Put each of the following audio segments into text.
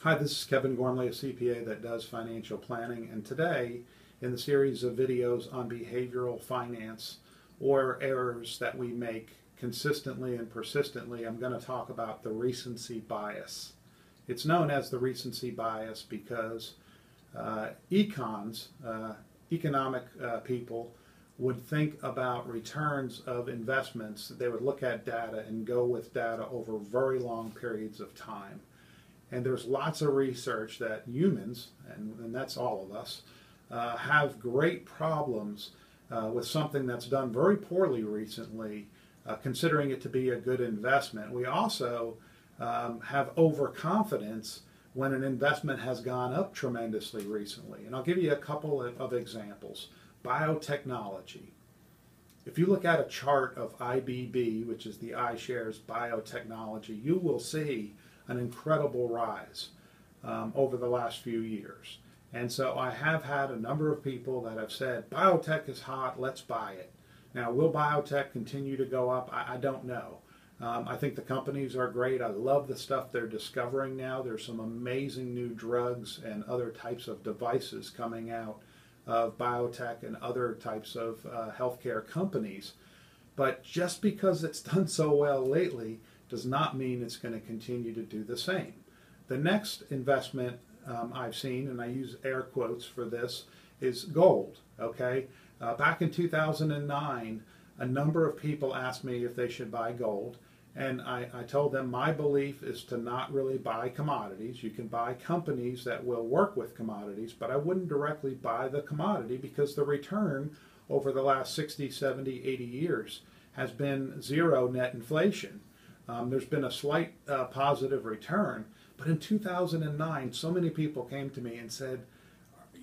Hi, this is Kevin Gormley, a CPA that does financial planning, and today in the series of videos on behavioral finance or errors that we make consistently and persistently, I'm going to talk about the recency bias. It's known as the recency bias because economic people would think about returns of investments. They would look at data and go with data over very long periods of time. And there's lots of research that humans, and that's all of us, have great problems with something that's done very poorly recently, considering it to be a good investment. We also have overconfidence when an investment has gone up tremendously recently. And I'll give you a couple of examples. Biotechnology. If you look at a chart of IBB, which is the iShares Biotechnology, you will see an incredible rise over the last few years. And so I have had a number of people that have said, biotech is hot, let's buy it. Now, will biotech continue to go up? I don't know. I think the companies are great. I love the stuff they're discovering now. There's some amazing new drugs and other types of devices coming out of biotech and other types of healthcare companies. But just because it's done so well lately does not mean it's going to continue to do the same. The next investment I've seen, and I use air quotes for this, is gold. Okay, back in 2009, a number of people asked me if they should buy gold, and I told them my belief is to not really buy commodities. You can buy companies that will work with commodities, but I wouldn't directly buy the commodity because the return over the last 60, 70, 80 years has been zero net inflation. There's been a slight positive return, but in 2009, so many people came to me and said,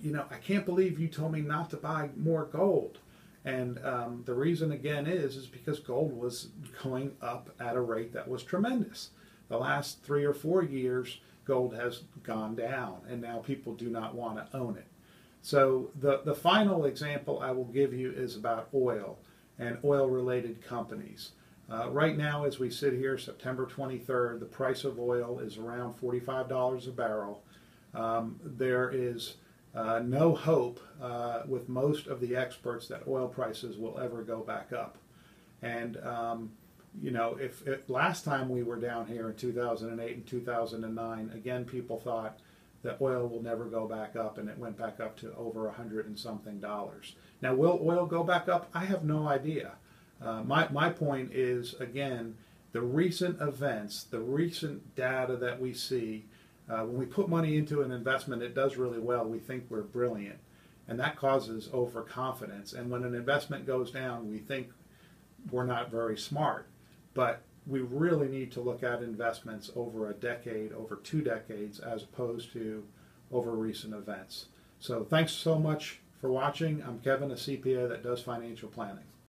you know, I can't believe you told me not to buy more gold. And the reason again is because gold was going up at a rate that was tremendous. The last 3 or 4 years, gold has gone down, and now people do not want to own it. So the final example I will give you is about oil and oil-related companies. Right now, as we sit here, September 23rd, the price of oil is around $45 a barrel. There is no hope with most of the experts that oil prices will ever go back up. And, you know, if last time we were down here in 2008 and 2009, again, people thought that oil will never go back up, and it went back up to over $100 and something. Now, will oil go back up? I have no idea. My point is, again, the recent events, the recent data that we see, when we put money into an investment, it does really well. We think we're brilliant, and that causes overconfidence. And when an investment goes down, we think we're not very smart. But we really need to look at investments over a decade, over 2 decades, as opposed to over recent events. So thanks so much for watching. I'm Kevin, a CPA that does financial planning.